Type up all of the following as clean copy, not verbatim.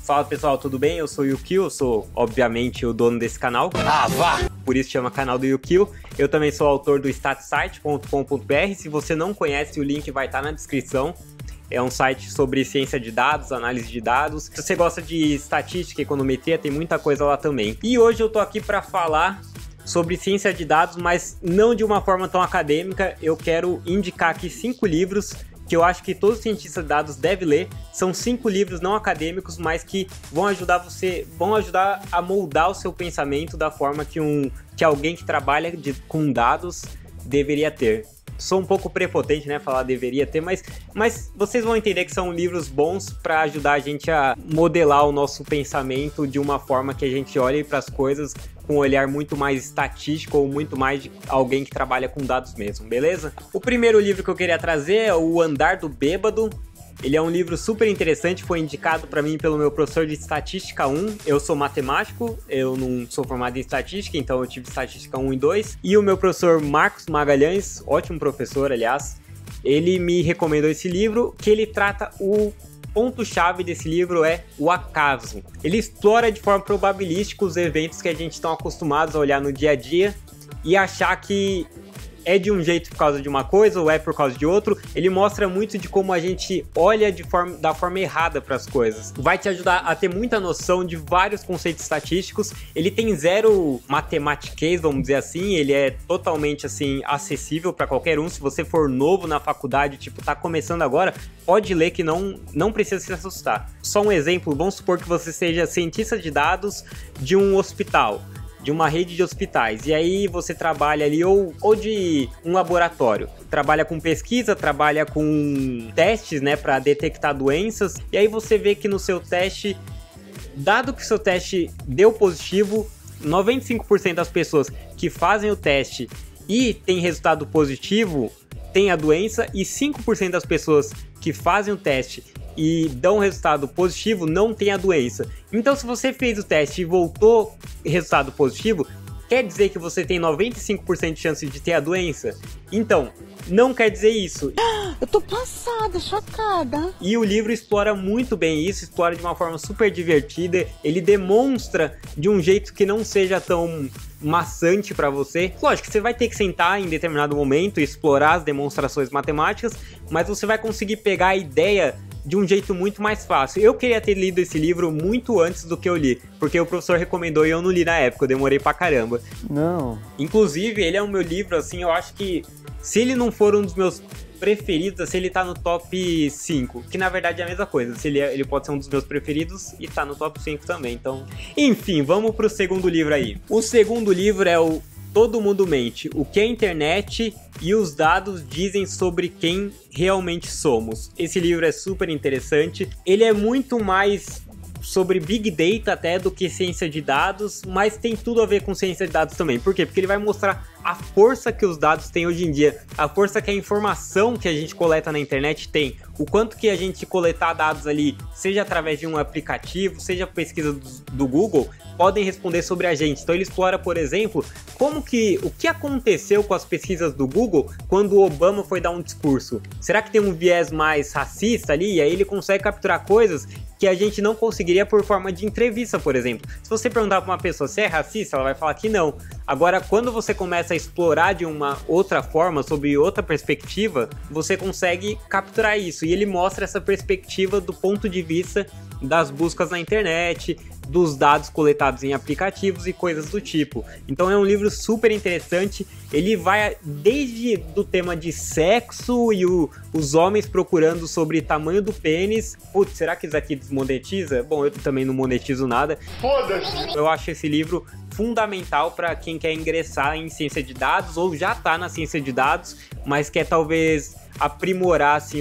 Fala pessoal, tudo bem? Eu sou o Yukio, eu sou obviamente o dono desse canal. Ah, vá! Por isso chama canal do Yukio. Eu também sou autor do statsite.com.br. Se você não conhece, o link vai estar na descrição. É um site sobre ciência de dados, análise de dados. Se você gosta de estatística e econometria, tem muita coisa lá também. E hoje eu tô aqui para falar sobre ciência de dados, mas não de uma forma tão acadêmica. Eu quero indicar aqui 5 livros que eu acho que todo cientista de dados deve ler. São 5 livros não acadêmicos, mas que vão ajudar a moldar o seu pensamento da forma que alguém que trabalha com dados deveria ter. Sou um pouco prepotente, né, falar deveria ter, mas vocês vão entender que são livros bons para ajudar a gente a modelar o nosso pensamento de uma forma que a gente olhe para as coisas com um olhar muito mais estatístico ou muito mais de alguém que trabalha com dados mesmo, beleza? O primeiro livro que eu queria trazer é O Andar do Bêbado. Ele é um livro super interessante, foi indicado para mim pelo meu professor de Estatística 1. Eu sou matemático, eu não sou formado em Estatística, então eu tive Estatística 1 e 2. E o meu professor Marcos Magalhães, ótimo professor, aliás, ele me recomendou esse livro, que ele trata o ponto-chave desse livro é o acaso. Ele explora de forma probabilística os eventos que a gente está acostumados a olhar no dia a dia e achar que é de um jeito por causa de uma coisa ou é por causa de outro. Ele mostra muito de como a gente olha da forma errada para as coisas. Vai te ajudar a ter muita noção de vários conceitos estatísticos. Ele tem zero matematiquez, vamos dizer assim. Ele é totalmente assim acessível para qualquer um. Se você for novo na faculdade, tipo, tá começando agora, pode ler que não precisa se assustar. Só um exemplo, vamos supor que você seja cientista de dados de um hospital, de uma rede de hospitais, e aí você trabalha ali, ou de um laboratório, trabalha com pesquisa, trabalha com testes, né, para detectar doenças, e aí você vê que no seu teste, dado que o seu teste deu positivo, 95% das pessoas que fazem o teste e tem resultado positivo tem a doença, e 5% das pessoas que fazem o teste e dão um resultado positivo não tem a doença. Então, se você fez o teste e voltou resultado positivo, quer dizer que você tem 95% de chance de ter a doença? Então, não quer dizer isso. Eu tô passada, chocada. E o livro explora muito bem isso, explora de uma forma super divertida. Ele demonstra de um jeito que não seja tão maçante para você. Lógico que você vai ter que sentar em determinado momento e explorar as demonstrações matemáticas, mas você vai conseguir pegar a ideia de um jeito muito mais fácil. Eu queria ter lido esse livro muito antes do que eu li, porque o professor recomendou e eu não li na época, eu demorei pra caramba. Não. Inclusive, ele é o meu livro, assim, eu acho que se ele não for um dos meus preferidos, assim, ele tá no top 5, que na verdade é a mesma coisa, se ele pode ser um dos meus preferidos e tá no top 5 também, então... Enfim, vamos pro segundo livro aí. O segundo livro é o Todo Mundo Mente, o que a internet e os dados dizem sobre quem realmente somos. Esse livro é super interessante, ele é muito mais sobre Big Data até do que ciência de dados, mas tem tudo a ver com ciência de dados também. Por quê? Porque ele vai mostrar a força que os dados têm hoje em dia, a força que a informação que a gente coleta na internet tem, o quanto que a gente coletar dados ali, seja através de um aplicativo, seja pesquisa do Google, podem responder sobre a gente. Então ele explora, por exemplo, o que aconteceu com as pesquisas do Google quando o Obama foi dar um discurso. Será que tem um viés mais racista ali? E aí ele consegue capturar coisas que a gente não conseguiria por forma de entrevista, por exemplo. Se você perguntar para uma pessoa se é racista, ela vai falar que não. Agora, quando você começa a explorar de uma outra forma, sob outra perspectiva, você consegue capturar isso. E ele mostra essa perspectiva do ponto de vista das buscas na internet, dos dados coletados em aplicativos e coisas do tipo. Então é um livro super interessante, ele vai desde do tema de sexo e os homens procurando sobre tamanho do pênis. Putz, será que isso aqui desmonetiza? Bom, eu também não monetizo nada. Foda-se! Eu acho esse livro fundamental para quem quer ingressar em ciência de dados ou já está na ciência de dados, mas quer talvez aprimorar assim,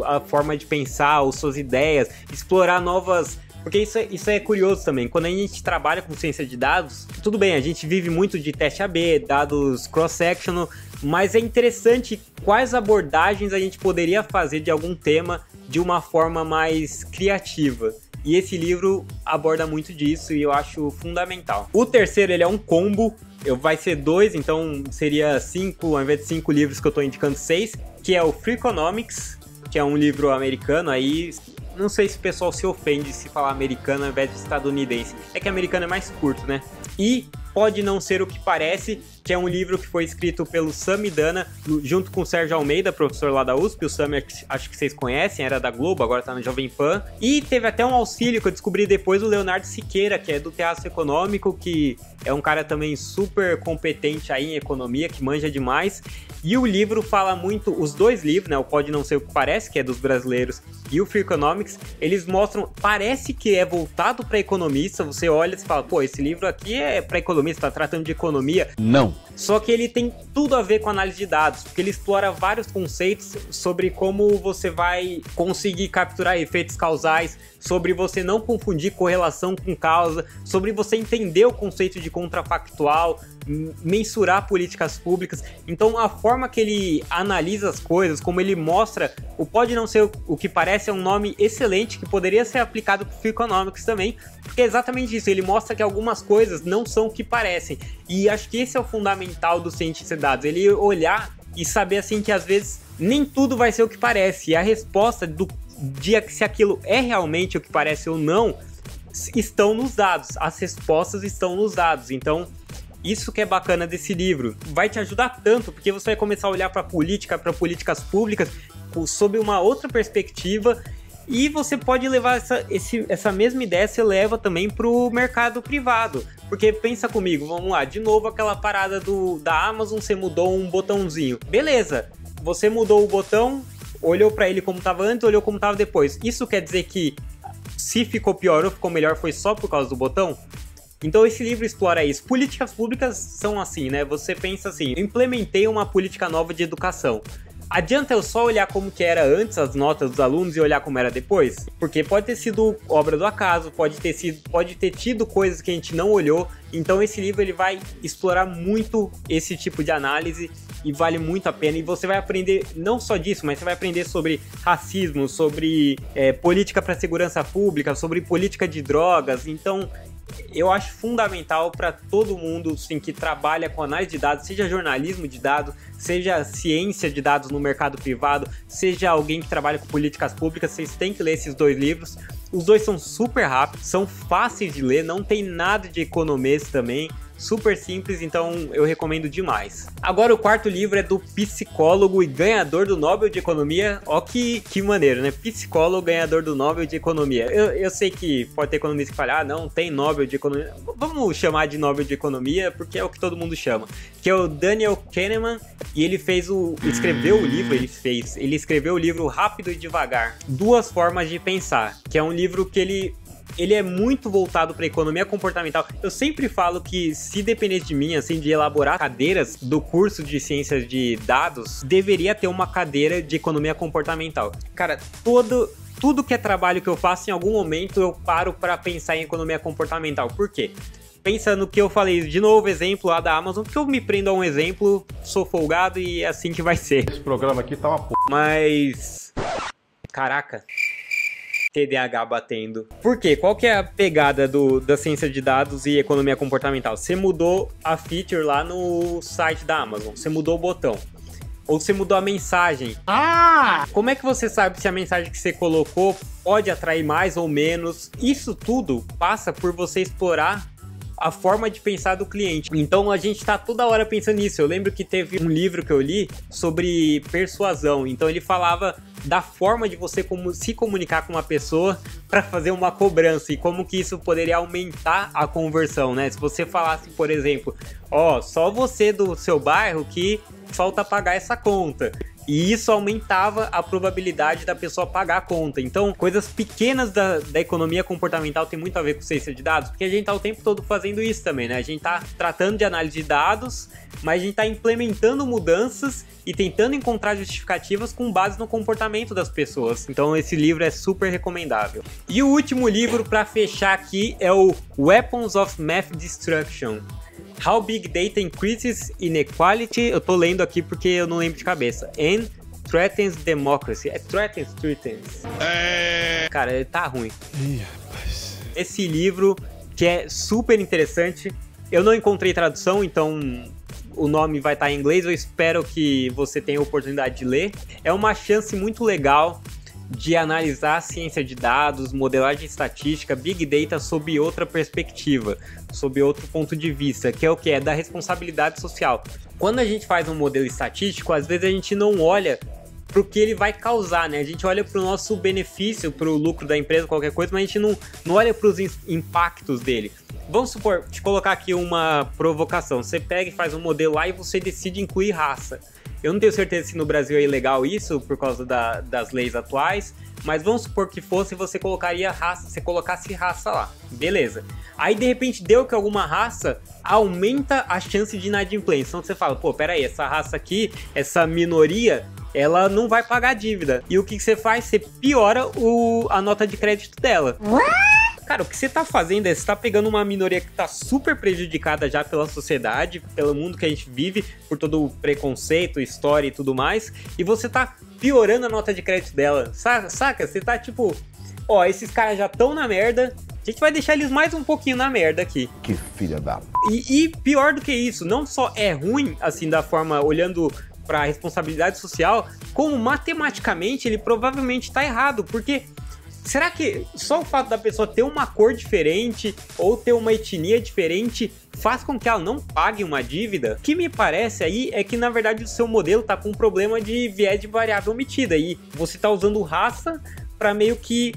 a forma de pensar, as suas ideias, explorar novas... Porque isso é curioso também, quando a gente trabalha com ciência de dados, tudo bem, a gente vive muito de teste AB, dados cross-sectional, mas é interessante quais abordagens a gente poderia fazer de algum tema de uma forma mais criativa. E esse livro aborda muito disso e eu acho fundamental. O terceiro, ele é um combo, vai ser 2, então seria 5, ao invés de 5 livros que eu tô indicando 6, que é o Freakonomics, que é um livro americano aí, não sei se o pessoal se ofende se falar americano ao invés de estadunidense. É que americano é mais curto, né? E Pode Não Ser o que Parece, que é um livro que foi escrito pelo Sam Midana, junto com o Sérgio Almeida, professor lá da USP. O Sam, acho que vocês conhecem, era da Globo, agora tá no Jovem Pan. E teve até um auxílio que eu descobri depois, o Leonardo Siqueira, que é do Teatro Econômico, que é um cara também super competente aí em economia, que manja demais. E o livro fala muito, os dois livros, né, o Pode Não Ser o que Parece, que é dos brasileiros, e o Free Economics, eles mostram, parece que é voltado para economista, você olha e fala, pô, esse livro aqui é para economista, tá tratando de economia. Não. Só que ele tem tudo a ver com análise de dados, porque ele explora vários conceitos sobre como você vai conseguir capturar efeitos causais, sobre você não confundir correlação com causa, sobre você entender o conceito de contrafactual, mensurar políticas públicas. Então a forma que ele analisa as coisas, como ele mostra, o Pode Não Ser o que Parece é um nome excelente que poderia ser aplicado para o Free Economics também, porque é exatamente isso, ele mostra que algumas coisas não são o que parecem, e acho que esse é o fundamental do cientista de dados, ele olhar e saber assim que às vezes nem tudo vai ser o que parece, e a resposta de se aquilo é realmente o que parece ou não, estão nos dados, as respostas estão nos dados. Então isso que é bacana desse livro, vai te ajudar tanto, porque você vai começar a olhar para política, para políticas públicas, sob uma outra perspectiva, e você pode levar essa mesma ideia, você leva também para o mercado privado, porque pensa comigo, vamos lá, de novo aquela parada da Amazon, você mudou um botãozinho, beleza, você mudou o botão, olhou para ele como estava antes, olhou como estava depois, isso quer dizer que se ficou pior ou ficou melhor foi só por causa do botão? Então esse livro explora isso. Políticas públicas são assim, né? Você pensa assim, eu implementei uma política nova de educação. Adianta eu só olhar como que era antes as notas dos alunos e olhar como era depois? Porque pode ter sido obra do acaso, pode ter tido coisas que a gente não olhou. Então esse livro ele vai explorar muito esse tipo de análise e vale muito a pena. E você vai aprender não só disso, mas você vai aprender sobre racismo, sobre política para segurança pública, sobre política de drogas. Então eu acho fundamental para todo mundo assim, que trabalha com análise de dados, seja jornalismo de dados, seja ciência de dados no mercado privado, seja alguém que trabalha com políticas públicas, vocês têm que ler esses dois livros. Os dois são super rápidos, são fáceis de ler, não tem nada de economês também, super simples, então eu recomendo demais. Agora o quarto livro é do psicólogo e ganhador do Nobel de Economia. Ó que maneiro, né? Psicólogo, ganhador do Nobel de Economia. Eu sei que pode ter economista que fala, não tem Nobel de Economia. Vamos chamar de Nobel de Economia, porque é o que todo mundo chama. Que é o Daniel Kahneman, e ele escreveu o livro Rápido e Devagar. Duas Formas de Pensar, que é um livro que ele é muito voltado para economia comportamental. Eu sempre falo que se dependesse de mim, assim, de elaborar cadeiras do curso de ciências de dados, deveria ter uma cadeira de economia comportamental. Cara, tudo que é trabalho que eu faço, em algum momento eu paro para pensar em economia comportamental. Por quê? Pensa no que eu falei, de novo, exemplo lá da Amazon, porque eu me prendo a um exemplo, sou folgado e é assim que vai ser. Esse programa aqui tá uma p... Mas... Caraca... TDAH batendo. Por quê? Qual que é a pegada da ciência de dados e economia comportamental? Você mudou a feature lá no site da Amazon, você mudou o botão. Ou você mudou a mensagem. Como é que você sabe se a mensagem que você colocou pode atrair mais ou menos? Isso tudo passa por você explorar a forma de pensar do cliente. Então a gente tá toda hora pensando nisso. Eu lembro que teve um livro que eu li sobre persuasão. Então ele falava da forma de você se comunicar com uma pessoa para fazer uma cobrança e como que isso poderia aumentar a conversão, né? Se você falasse, por exemplo, só você do seu bairro que falta pagar essa conta. E isso aumentava a probabilidade da pessoa pagar a conta. Então, coisas pequenas da economia comportamental tem muito a ver com ciência de dados, porque a gente tá o tempo todo fazendo isso também, né? A gente tá tratando de análise de dados, mas a gente tá implementando mudanças e tentando encontrar justificativas com base no comportamento das pessoas. Então, esse livro é super recomendável. E o último livro para fechar aqui é o Weapons of Math Destruction. How Big Data Increases Inequality. Eu tô lendo aqui porque eu não lembro de cabeça. And Threatens Democracy. Threatens. Cara, tá ruim. Ih, rapaz. Esse livro, que é super interessante. Eu não encontrei tradução, então o nome vai estar em inglês. Eu espero que você tenha a oportunidade de ler. É uma chance muito legal de analisar a ciência de dados, modelagem estatística, Big Data sob outra perspectiva, sob outro ponto de vista, que é o que? É da responsabilidade social. Quando a gente faz um modelo estatístico, às vezes a gente não olha para o que ele vai causar, né? A gente olha para o nosso benefício, para o lucro da empresa, qualquer coisa, mas a gente não olha para os impactos dele. Vamos supor, te colocar aqui uma provocação. Você pega e faz um modelo lá e você decide incluir raça. Eu não tenho certeza se no Brasil é ilegal isso, por causa das leis atuais, mas vamos supor que fosse, você colocaria raça, você colocasse raça lá. Beleza. Aí, de repente, deu que alguma raça aumenta a chance de inadimplência. Então, você fala, pô, peraí, essa raça aqui, essa minoria, ela não vai pagar a dívida. E o que você faz? Você piora a nota de crédito dela. Cara, o que você tá fazendo é, você tá pegando uma minoria que tá super prejudicada já pela sociedade, pelo mundo que a gente vive, por todo o preconceito, história e tudo mais, e você tá piorando a nota de crédito dela, saca? Você tá tipo, ó, esses caras já estão na merda, a gente vai deixar eles mais um pouquinho na merda aqui. Que filha da... E pior do que isso, não só é ruim, assim, da forma, olhando pra responsabilidade social, como matematicamente ele provavelmente tá errado, porque... será que só o fato da pessoa ter uma cor diferente ou ter uma etnia diferente faz com que ela não pague uma dívida? O que me parece aí é que, na verdade, o seu modelo tá com um problema de viés de variável omitida e você tá usando raça para meio que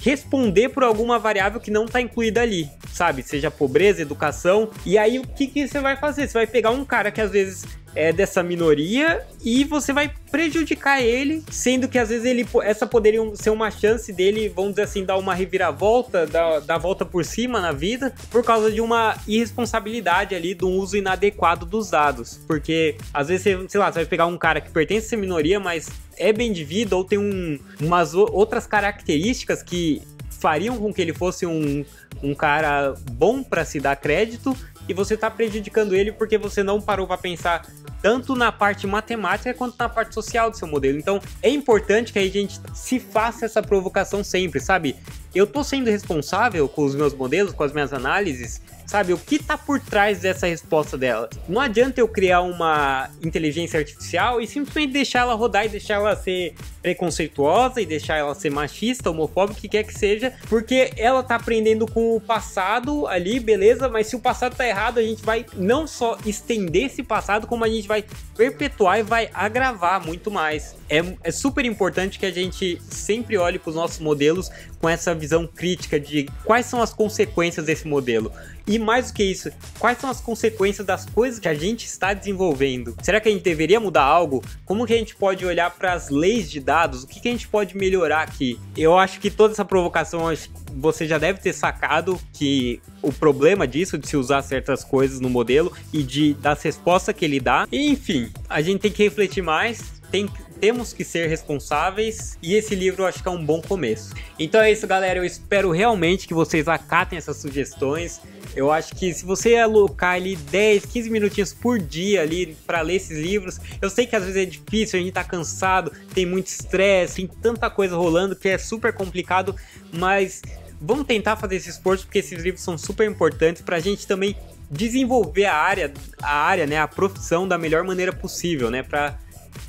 responder por alguma variável que não tá incluída ali, sabe? Seja pobreza, educação. E aí, o que você vai fazer? Você vai pegar um cara que às vezes é dessa minoria e você vai prejudicar ele, sendo que às vezes essa poderia ser uma chance dele, vamos dizer assim, dar uma reviravolta, dar volta por cima na vida, por causa de uma irresponsabilidade ali, de um uso inadequado dos dados. Porque às vezes, sei lá, você vai pegar um cara que pertence a essa minoria, mas é bem de vida ou tem umas outras características que fariam com que ele fosse um cara bom para se dar crédito, e você está prejudicando ele porque você não parou para pensar tanto na parte matemática quanto na parte social do seu modelo. Então é importante que a gente se faça essa provocação sempre, sabe? Eu tô sendo responsável com os meus modelos, com as minhas análises, sabe? O que tá por trás dessa resposta dela? Não adianta eu criar uma inteligência artificial e simplesmente deixar ela rodar e deixar ela ser preconceituosa e deixar ela ser machista, homofóbica, o que quer que seja, porque ela tá aprendendo com o passado ali, beleza, mas se o passado tá errado, a gente vai não só estender esse passado, como a gente vai perpetuar e vai agravar muito mais. É super importante que a gente sempre olhe para os nossos modelos com essa visão crítica de quais são as consequências desse modelo. E mais do que isso, quais são as consequências das coisas que a gente está desenvolvendo? Será que a gente deveria mudar algo? Como que a gente pode olhar para as leis de dados? O que a gente pode melhorar aqui? Eu acho que toda essa provocação, você já deve ter sacado que o problema disso, de se usar certas coisas no modelo e das respostas que ele dá. E, enfim, a gente tem que refletir mais, temos que ser responsáveis, e esse livro eu acho que é um bom começo. Então é isso, galera, eu espero realmente que vocês acatem essas sugestões. Eu acho que se você alocar ali 10, 15 minutinhos por dia ali para ler esses livros, eu sei que às vezes é difícil, a gente tá cansado, tem muito estresse, tem tanta coisa rolando que é super complicado, mas vamos tentar fazer esse esforço, porque esses livros são super importantes pra gente também desenvolver a área, né, a profissão da melhor maneira possível, né, pra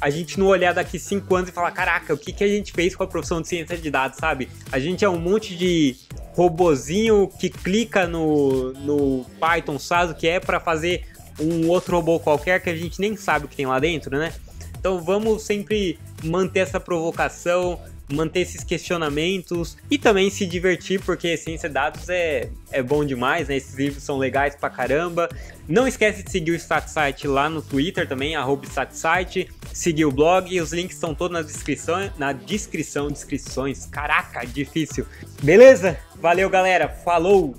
a gente não olhar daqui 5 anos e falar, caraca, o que a gente fez com a profissão de ciência de dados, sabe? A gente é um monte de robozinho que clica no Python, sabe o que é, para fazer um outro robô qualquer que a gente nem sabe o que tem lá dentro, né? Então vamos sempre manter essa provocação, manter esses questionamentos e também se divertir, porque ciência de dados é bom demais, né? Esses livros são legais pra caramba. Não esquece de seguir o StatSite lá no Twitter também, @StatSite, seguir o blog, os links estão todos na descrições, caraca, difícil. Beleza? Valeu, galera, falou!